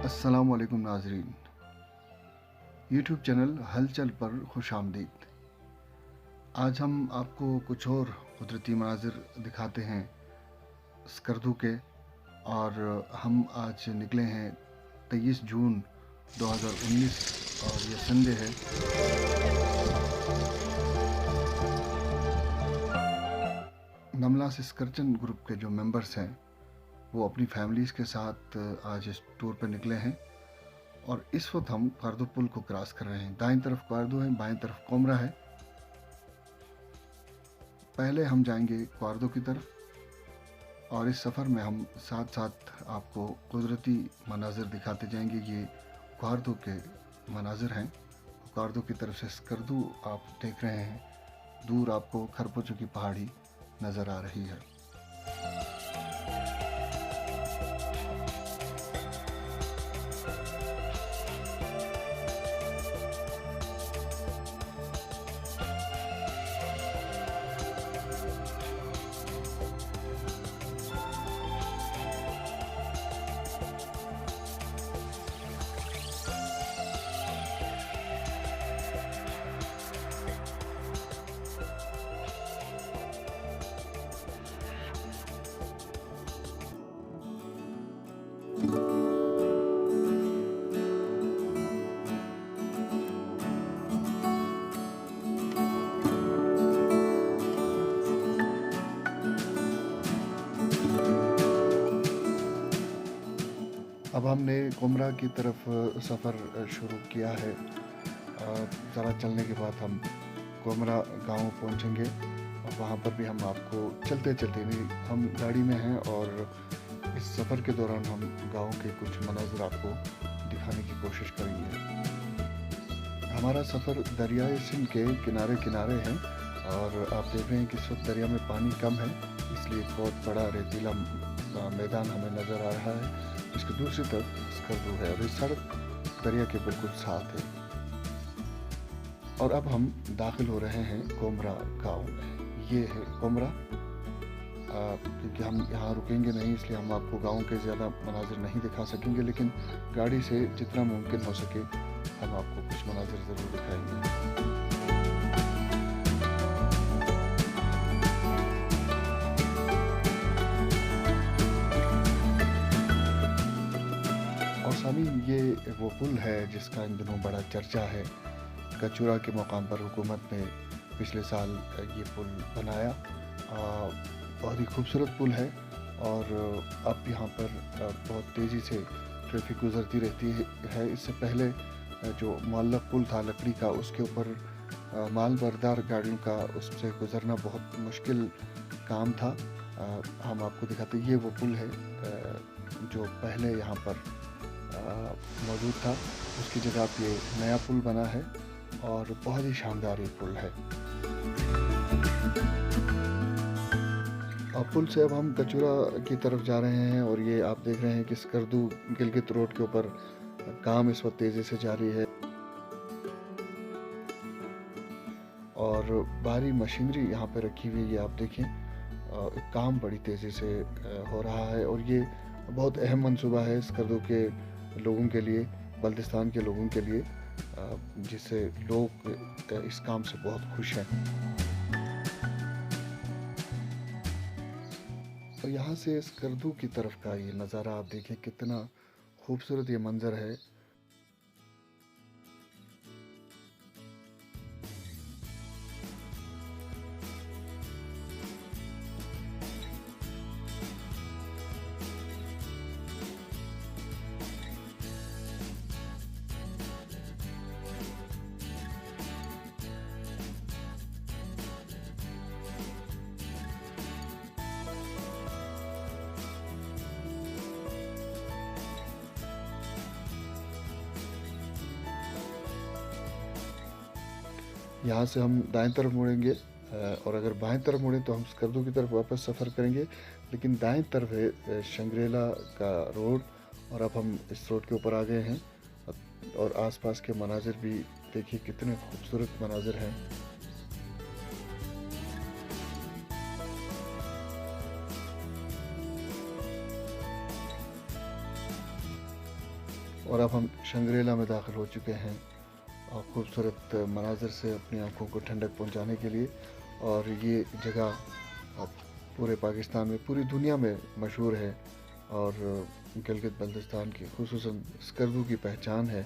अस्सलामुअलैकुम नाजरीन। YouTube channel हलचल पर खुश आमदीद। आज हम आपको कुछ और कुदरती मनाजिर दिखाते हैं स्कर्दू के। और हम आज निकले हैं 23 जून 2019 और ये संडे है। नमला स्कर्चन ग्रुप के जो मेंबर्स हैं वो अपनी फैमिलीज़ के साथ आज इस टूर पर निकले हैं। और इस वक्त हम क्वार्दो पुल को क्रॉस कर रहे हैं। दाईं तरफ क्वार्दो है, बाएं तरफ कोमरा है। पहले हम जाएंगे क्वार्दो की तरफ और इस सफ़र में हम साथ साथ आपको कुदरती मनाजिर दिखाते जाएंगे। ये क्वार्दो के मनाजिर हैं। क्वार्दो की तरफ से स्कर्दू आप देख रहे हैं, दूर आपको खरपोचो की पहाड़ी नज़र आ रही है। अब हमने कोमरा की तरफ सफ़र शुरू किया है। ज़रा चलने के बाद हम कोमरा गांव पहुंचेंगे और वहां पर भी हम आपको चलते चलते नहीं, हम गाड़ी में हैं और इस सफ़र के दौरान हम गांव के कुछ मनाज़िर आपको दिखाने की कोशिश करेंगे। हमारा सफ़र दरियाए सिंध के किनारे किनारे है और आप देख रहे हैं कि इस वक्त दरिया में पानी कम है, इसलिए बहुत बड़ा रेतीला मैदान हमें नज़र आ रहा है। इसके दूसरी तरफ स्कर्दू है और इस सड़क दरिया के बिल्कुल साथ है। और अब हम दाखिल हो रहे हैं कोमरा गांव में। ये है कोमरा। क्योंकि हम यहाँ रुकेंगे नहीं, इसलिए हम आपको गांव के ज़्यादा मनाजिर नहीं दिखा सकेंगे, लेकिन गाड़ी से जितना मुमकिन हो सके हम आपको कुछ मनाजिर ज़रूर दिखाएंगे। और सामीन, ये वो पुल है जिसका इन दिनों बड़ा चर्चा है। कचूरा के मकाम पर हुकूमत ने पिछले साल ये पुल बनाया। बहुत ही खूबसूरत पुल है और अब यहाँ पर बहुत तेज़ी से ट्रैफिक गुजरती रहती है। इससे पहले जो मुअल्लक़ पुल था लकड़ी का, उसके ऊपर माल बरदार गाड़ियों का उससे गुजरना बहुत मुश्किल काम था। हम आपको दिखाते हैं, ये वो पुल है जो पहले यहाँ पर मौजूद था। उसकी जगह पे ये नया पुल बना है और बहुत ही शानदार ये पुल है। और पुल से अब हम कचूरा की तरफ जा रहे हैं और ये आप देख रहे हैं कि स्कर्दू गिलगित रोड के ऊपर काम इस वक्त तेज़ी से जारी है और भारी मशीनरी यहाँ पे रखी हुई है। ये आप देखें, काम बड़ी तेज़ी से हो रहा है और ये बहुत अहम मंसूबा है स्कर्दू के लोगों के लिए, बल्तिस्तान के लोगों के लिए, जिससे लोग इस काम से बहुत खुश हैं। तो यहाँ से स्कर्दू की तरफ का ये नज़ारा आप देखें, कितना खूबसूरत ये मंज़र है। यहाँ से हम दाएं तरफ मुड़ेंगे और अगर बाएं तरफ मुड़ें तो हम स्कर्दू की तरफ वापस सफ़र करेंगे, लेकिन दाएं तरफ है शंग्रीला का रोड और अब हम इस रोड के ऊपर आ गए हैं। और आसपास के मनाजिर भी देखिए, कितने खूबसूरत मनाजिर हैं। और अब हम शंग्रीला में दाखिल हो चुके हैं और खूबसूरत मनाज़र से अपनी आँखों को ठंडक पहुँचाने के लिए। और ये जगह अब पूरे पाकिस्तान में, पूरी दुनिया में मशहूर है और गिलगित बल्तिस्तान की खुसूसन स्कर्दू की पहचान है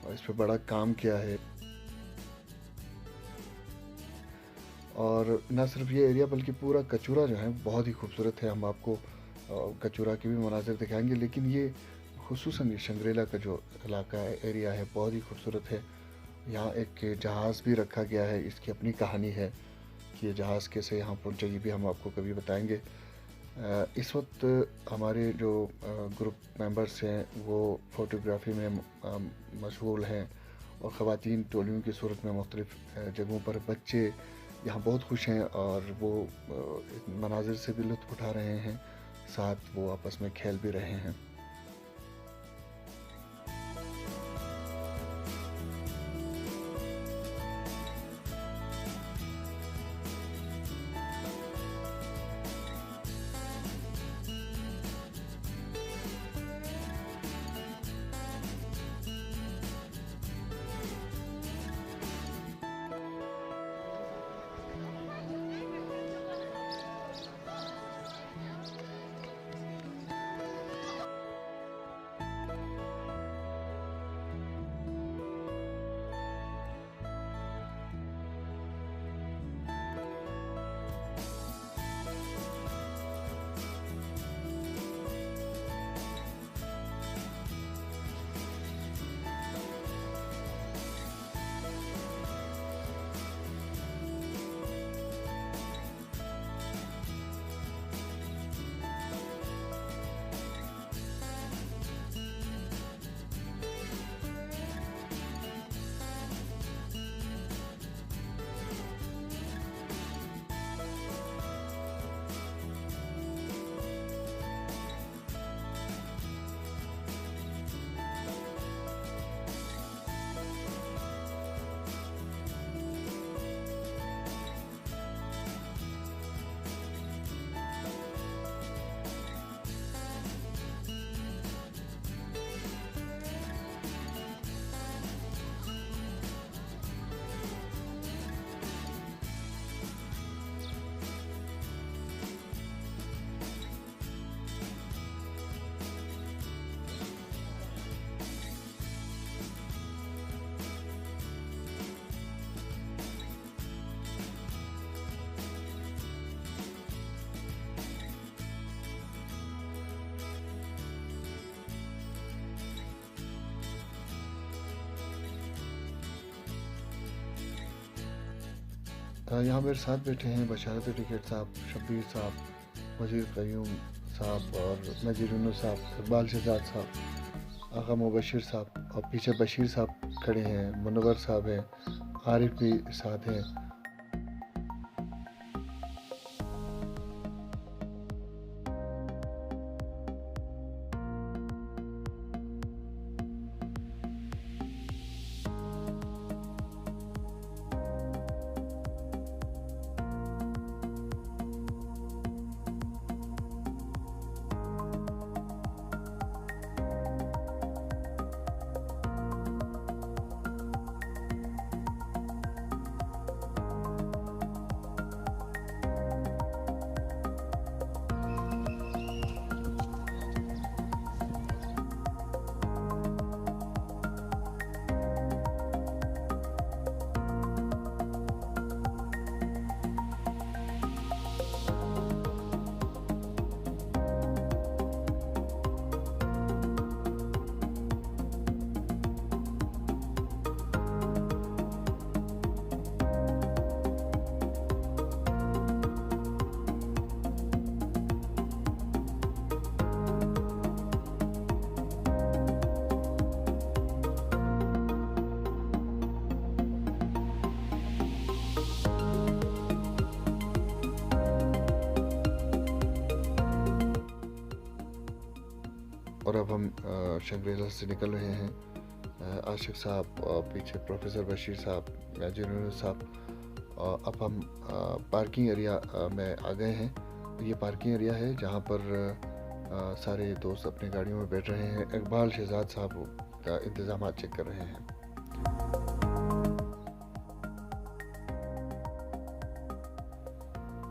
और इस पे बड़ा काम किया है। और न सिर्फ ये एरिया बल्कि पूरा कचूरा जो है बहुत ही खूबसूरत है। हम आपको कचूरा के भी मनाज़िर दिखाएंगे, लेकिन ये खुसूसन ये शंग्रीला का जो इलाका है, एरिया है, बहुत ही खूबसूरत है। यहाँ एक जहाज़ भी रखा गया है, इसकी अपनी कहानी है कि ये जहाज़ कैसे यहाँ पहुँचा, ये भी हम आपको कभी बताएंगे। इस वक्त हमारे जो ग्रुप मेंबर्स हैं वो फ़ोटोग्राफ़ी में मशगूल हैं और ख़वातीन टोलियों की सूरत में मुख्तलिफ़ जगहों पर बच्चे यहाँ बहुत खुश हैं और वो मनाज़िर से भी लुत्फ़ उठा रहे हैं, साथ वो आपस में खेल भी रहे हैं। यहाँ मेरे साथ बैठे हैं बशारत टिकट साहब, शब्बीर साहब, वज़ीर क़य्यूम साहब और नज़ीर यूनुस साहब, इकबाल शहजाद साहब, आगा मुबशिर साहब और पीछे बशीर साहब खड़े हैं, मुनव्वर साहब हैं, आरिफ भी साथ हैं। और अब हम शंग्रीला से निकल रहे हैं। आशिक साहब और पीछे प्रोफेसर बशीर साहब, नज़ीर यूनुस साहब। अब हम पार्किंग एरिया में आ गए हैं। ये पार्किंग एरिया है जहाँ पर सारे दोस्त अपनी गाड़ियों में बैठ रहे हैं। इकबाल शहजाद साहब का इंतज़ाम चेक कर रहे हैं।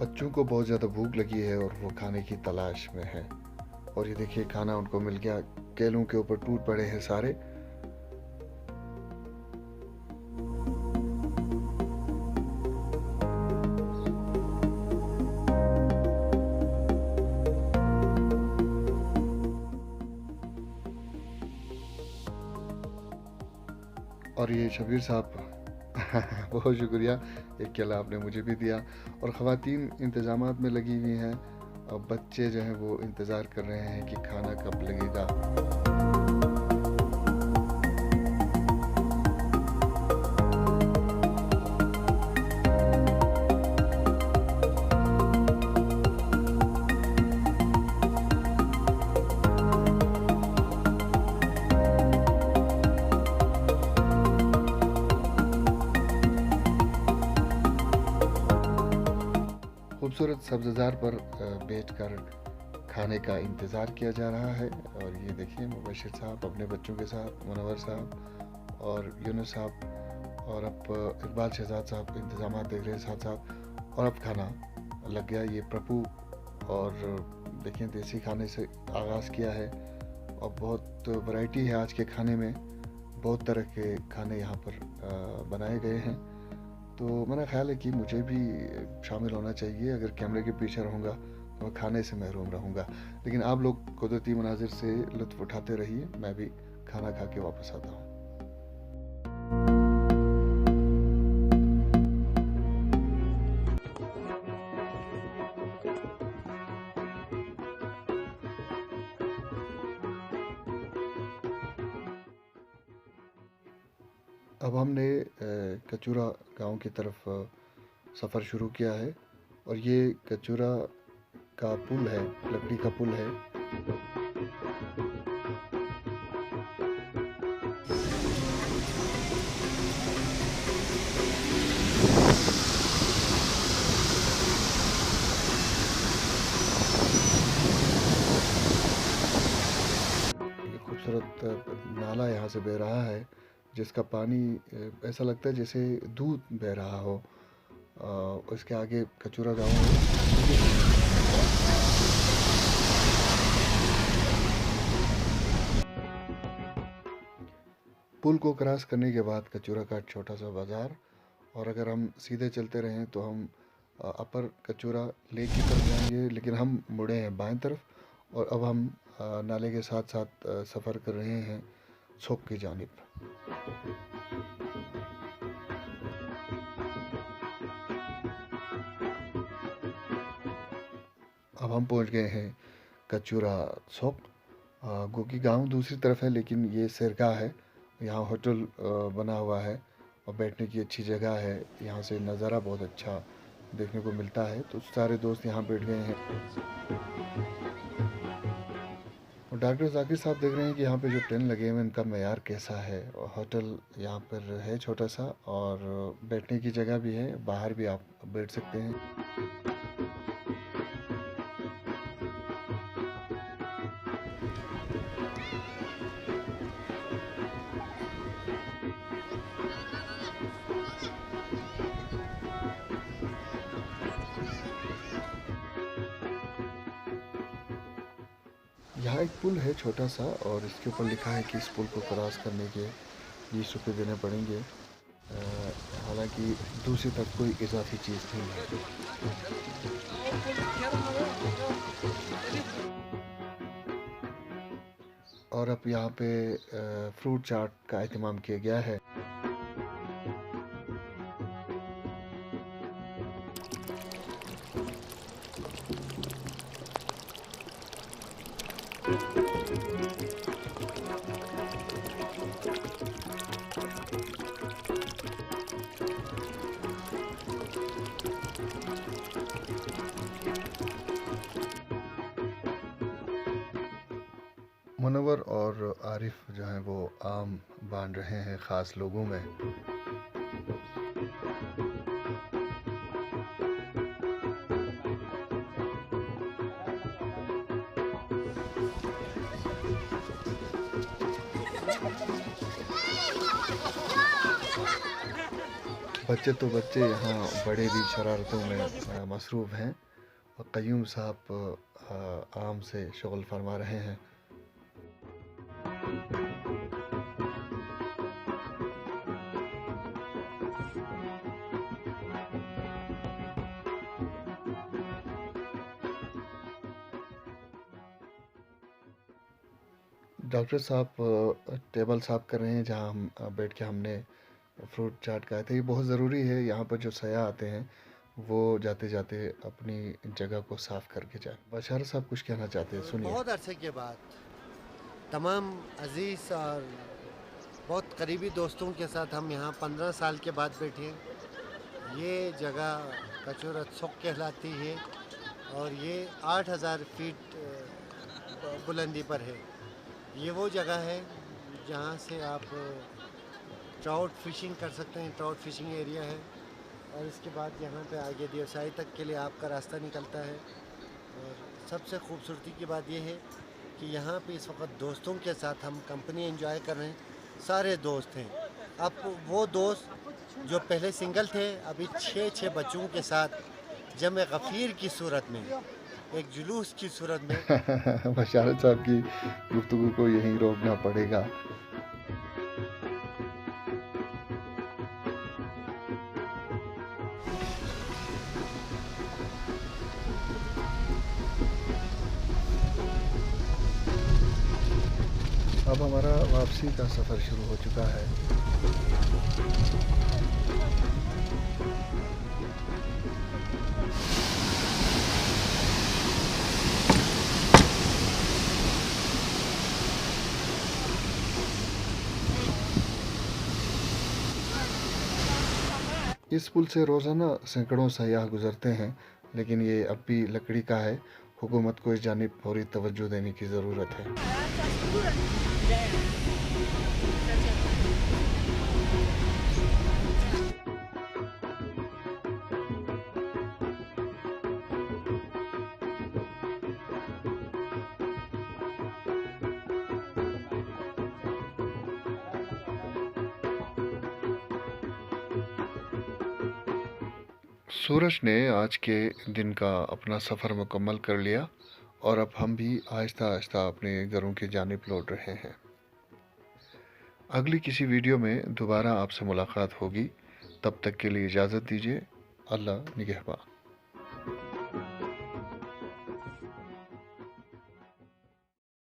बच्चों को बहुत ज़्यादा भूख लगी है और वो खाने की तलाश में है। और ये देखिए खाना उनको मिल गया, केलों के ऊपर टूट पड़े हैं सारे। और ये शबीर साहब बहुत शुक्रिया, एक केला आपने मुझे भी दिया। और ख़वातीन इंतज़ामात में लगी हुई हैं और बच्चे जो हैं वो इंतज़ार कर रहे हैं कि खाना कब लगेगा। खूबसूरत सब्ज़ार पर बैठकर खाने का इंतज़ार किया जा रहा है। और ये देखिए मुबशिर साहब अपने बच्चों के साथ, मुनव्वर साहब और यूनुस साहब और अब इकबाल शहजाद साहब इंतज़ाम देख रहे हैं साथ साथ। और अब खाना लग गया। ये प्रभु और देखिए देसी खाने से आगाज़ किया है और बहुत वैरायटी है आज के खाने में। बहुत तरह के खाने यहाँ पर बनाए गए हैं। तो मेरा ख़्याल है कि मुझे भी शामिल होना चाहिए। अगर कैमरे के पीछे रहूँगा तो मैं खाने से महरूम रहूँगा। लेकिन आप लोग कुदरती मनाजिर से लुत्फ़ उठाते रहिए, मैं भी खाना खा के वापस आता हूँ। अब हमने कचूरा गांव की तरफ सफ़र शुरू किया है। और ये कचूरा का पुल है, लकड़ी का पुल है। ये खूबसूरत नाला यहाँ से बह रहा है जिसका पानी ऐसा लगता है जैसे दूध बह रहा हो। इसके आगे कचूरा गांव है। पुल को क्रॉस करने के बाद कचूरा का छोटा सा बाज़ार। और अगर हम सीधे चलते रहें तो हम अपर कचूरा लेक की तरफ जाएंगे, लेकिन हम मुड़े हैं बाएं तरफ। और अब हम नाले के साथ साथ सफ़र कर रहे हैं सोक की जानिब। अब हम पहुंच गए हैं कचूरा सोक। गोगी गांव दूसरी तरफ है, लेकिन ये सरगाह है। यहाँ होटल बना हुआ है और बैठने की अच्छी जगह है। यहाँ से नज़ारा बहुत अच्छा देखने को मिलता है। तो सारे दोस्त यहाँ बैठ गए हैं। और डॉक्टर जाकिर साहब देख रहे हैं कि यहाँ पे जो टेंट लगे हुए हैं इनका मयार कैसा है। और होटल यहाँ पर है छोटा सा और बैठने की जगह भी है, बाहर भी आप बैठ सकते हैं। यहाँ एक पुल है छोटा सा और इसके ऊपर लिखा है कि इस पुल को क्रॉस करने के 20 रुपये देने पड़ेंगे। हालांकि दूसरी तरफ कोई इजाफी चीज़ नहीं है। और अब यहाँ पे फ्रूट चाट का एहतमाम किया गया है। मुनव्वर और आरिफ जो हैं वो आम बांट रहे हैं ख़ास लोगों में। बच्चे तो बच्चे, यहाँ बड़े भी शरारतों में मसरूफ़ हैं और क़य्यूम साहब आराम से शुग़ल फरमा रहे हैं। डॉक्टर साहब टेबल साफ़ कर रहे हैं जहाँ हम बैठ के हमने फ्रूट चाट खाए थे। ये बहुत ज़रूरी है, यहाँ पर जो सयाह आते हैं वो जाते जाते अपनी जगह को साफ़ करके जाए। बशार साहब कुछ कहना चाहते हैं, सुनिए। बहुत अरसे के बाद तमाम अजीज़ और बहुत करीबी दोस्तों के साथ हम यहाँ 15 साल के बाद बैठे हैं। ये जगह कचौरत सुख कहलाती है और ये 8,000 फीट बुलंदी पर है। ये वो जगह है जहाँ से आप ट्राउट फिशिंग कर सकते हैं। ट्राउट फिशिंग एरिया है और इसके बाद यहाँ पे आगे देवसाई तक के लिए आपका रास्ता निकलता है। और सबसे खूबसूरती की बात यह है कि यहाँ पे इस वक्त दोस्तों के साथ हम कंपनी एंजॉय कर रहे हैं। सारे दोस्त हैं। अब वो दोस्त जो पहले सिंगल थे अभी 6 बच्चों के साथ जमे गफ़ीर की सूरत में, एक जुलूस की सूरत में। बशारत साहब की गुफ्तगू को यहीं रोकना पड़ेगा। अब हमारा वापसी का सफ़र शुरू हो चुका है। इस पुल से रोज़ाना सैकड़ों सयाह गुज़रते हैं, लेकिन ये अब भी लकड़ी का है। हुकूमत को इस जानिब फौरी तवज्जो देने की ज़रूरत है। सूरज ने आज के दिन का अपना सफ़र मुकम्मल कर लिया और अब हम भी आहिस्ता आहिस्ता अपने घरों की जानिब लौट रहे हैं। अगली किसी वीडियो में दोबारा आपसे मुलाकात होगी। तब तक के लिए इजाज़त दीजिए। अल्लाह निगहबान।